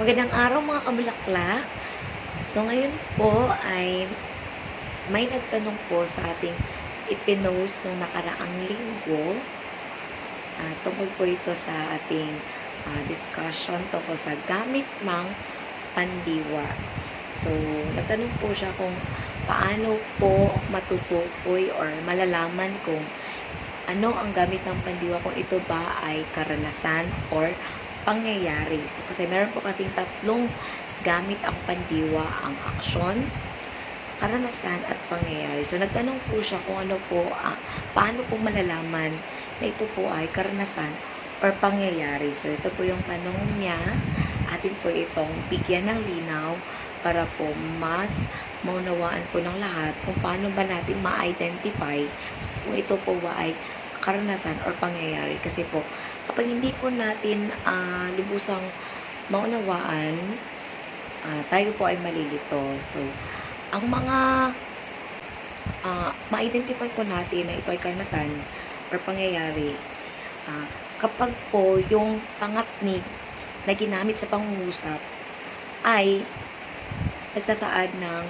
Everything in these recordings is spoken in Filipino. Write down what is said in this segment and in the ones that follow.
Magandang araw mga kabulaklak. So ngayon po ay may nagtanong po sa ating ipinost nung nakaraang linggo. Tungkol po ito sa ating discussion tungkol sa gamit ng pandiwa. So nagtanong po siya kung paano po matutukoy or malalaman kung ano ang gamit ng pandiwa, kung ito ba ay karanasan or pangyayari. So, kasi meron po kasing tatlong gamit ang pandiwa, ang aksyon, karanasan, at pangyayari. So, nagtanong po siya kung ano po, paano po malalaman na ito po ay karanasan or pangyayari. So, ito po yung tanong niya. Atin po itong bigyan ng linaw para po mas maunawaan po ng lahat kung paano ba natin ma-identify kung ito po ba ay karanasan or pangyayari. Kasi po, kapag hindi po natin lubusang maunawaan, tayo po ay malilito. So, ang mga ma-identify po natin na ito ay karanasan or pangyayari, kapag po yung pangatnig na ginamit sa pangungusap ay nagsasaad ng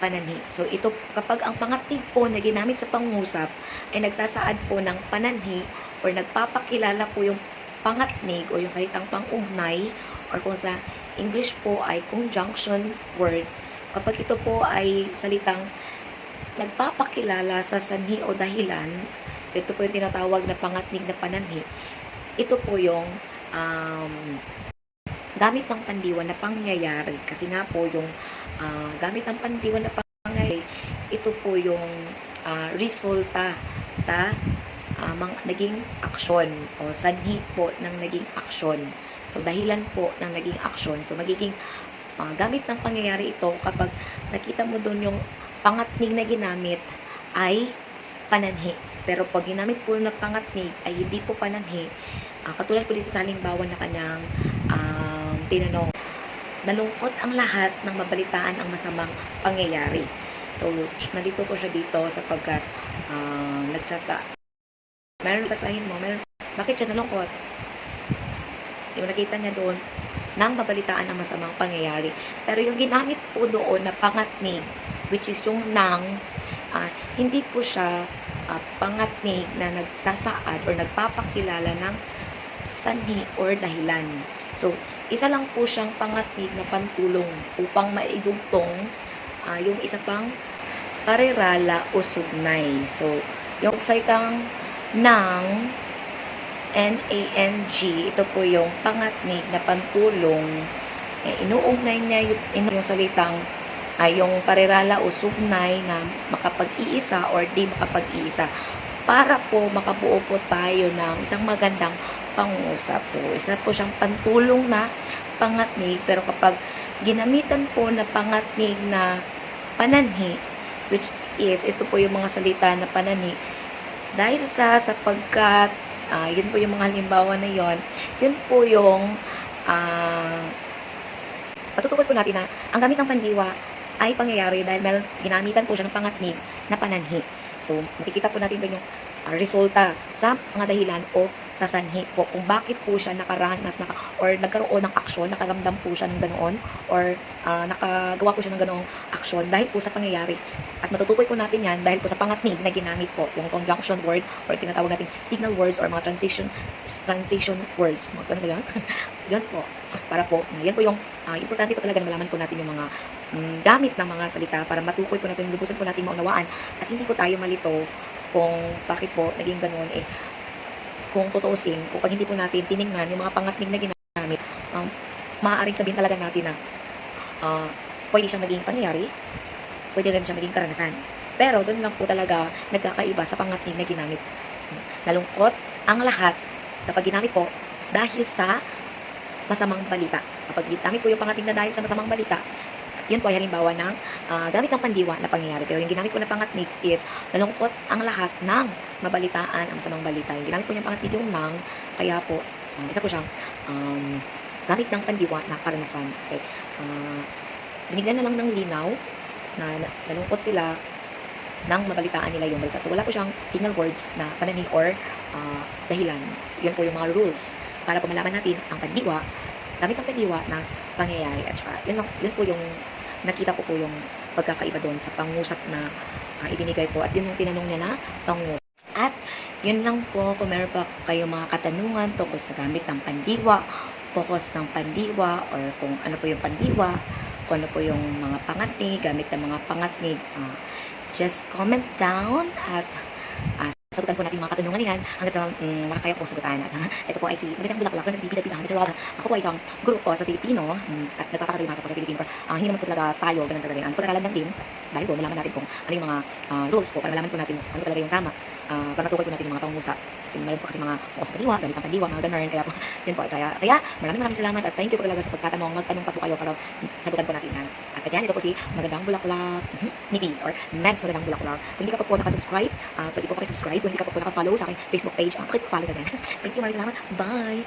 pananhi. So, ito, kapag ang pangatnig po na ginamit sa pangungusap ay nagsasaad po ng pananhi or nagpapakilala po yung pangatnig o yung salitang pangugnay or kung sa English po ay conjunction word, kapag ito po ay salitang nagpapakilala sa sanhi o dahilan, ito po yung tinatawag na pangatnig na pananhi. Ito po yung gamit ng pandiwa na pangyayari. Kasi nga po yung gamit ng pandiwa na pangyayari, ito po yung resulta sa naging aksyon o sanhi po ng naging aksyon. So, dahilan po ng naging aksyon. So, magiging gamit ng pangyayari ito kapag nakita mo doon yung pangatnig na ginamit ay pananhi. Pero pag ginamit po na pangatnig ay hindi po pananhi, katulad po dito sa halimbawa na kanyang tinanong, nalungkot ang lahat ng mabalitaan ang masamang pangyayari. So, nandito po siya dito sapagkat meron basahin mo, bakit siya nalungkot? Yung nakita niya doon, nang mabalitaan ang masamang pangyayari. Pero yung ginamit po doon na pangatnig, which is yung nang, hindi po siya pangatnig na nagsasaad or nagpapakilala ng sanhi or dahilan. So, isa lang po siyang pangatnig na pantulong upang maidugtong yung isa pang parirala o sugnay. So, yung salitang nang, N-A-N-G, ito po yung pangatnig na pantulong. Inuugnay niya yung salitang yung parirala o sugnay na makapag-iisa or di makapag-iisa para po makabuo po tayo ng isang magandang pangungusap. So, isa po siyang pantulong na pangatnig, pero kapag ginamitan po na pangatnig na pananhi, which is, ito po yung mga salita na pananhi, dahil sapagkat, yun po yung mga halimbawa na yun po yung matutukoy po natin na ang gamit ng pandiwa ay pangyayari dahil ginamitan po siya ng pangatnig na pananhi. So, makikita po natin doon yung resulta sa mga dahilan o sa sanhi po kung bakit po siya nakaranas or nagkaroon ng aksyon, nakaramdam po siya ng ganoon or nakagawa po siya ng ganoong aksyon dahil po sa pangyayari. At matutukoy po natin yan dahil po sa pangatnig na ginamit po yung conjunction word or tinatawag natin signal words or mga transition words. Ano ba yan? Yan po. Para po, yan po yung importante po talaga na malaman po natin yung mga gamit ng mga salita para matukoy po natin, lubusan po natin maunawaan at hindi po tayo malito kung bakit po naging ganoon. Kung tutuusin, kung pag hindi po natin tinignan yung mga pangatnig na ginamit, maaaring sabihin talaga natin na pwede siyang maging pangyayari, pwede rin siyang maging karanasan. Pero doon lang po talaga nagkakaiba sa pangatnig na ginamit. Nalungkot ang lahat kapag ginamit po dahil sa masamang balita. Kapag ginamit po yung pangatnig na dahil sa masamang balita, yun po ay halimbawa ng gamit ng pandiwa na pangyayari. Pero yung ginamit po na pangatnig is nalungkot ang lahat ng mabalitaan ang masamang balita. Yung ginamit po yung pangatnig yung nang, kaya po, isa po siyang gamit ng pandiwa na karanasan. Kasi binigyan na lang ng linaw na nalungkot sila nang mabalitaan nila yung balita. So, wala po siyang signal words na pananhi or dahilan. Yun po yung mga rules para po malaman natin ang pandiwa gamit ang pandiwa ng pangyayari. At saka, yun po yung nakita ko po yung pagkakaiba doon sa pangusap na ibinigay ko. At yun yung tinanong niya na pangusap. At yun lang po, kung meron pa kayo mga katanungan tungkol sa gamit ng pandiwa, focus ng pandiwa, or kung ano po yung pandiwa, kung ano po yung mga pangatnig, gamit ng mga pangatnig, just comment down at sagutan po natin yung mga katanungan niyan hanggang sa makakaya po sagutan. At ito po ay si Magandang Bulaklak na nagbibida-bidahan. Ako po ay isang grupo sa Pilipino at nagpapakalimasa po sa Pilipino. Hindi naman po talaga tayo ganun talaga yan. Pag-aralan lang din, dahil doon nalaman natin kung ano yung mga rules po para malaman po natin ano talaga yung tama. Para matukoy po natin yung mga pangusap. Kasi meron po kasi mga focus sa pandiwa, gamit ang pandiwa, mga ganun. Kaya po, yun po. Kaya maraming salamat at thank you po talaga sa pagtatanong. Magtanong pa po kayo para sagutan po natin yan. At again, ito po si Magandang Bulaklak ni P or Mads Magandang Bulaklak. Kung hindi ka pa po nakasubscribe, pwede po pakisubscribe. Kung hindi ka pa po nakafollow sa aking Facebook page, pakipollow na din. Thank you, maraming salamat. Bye!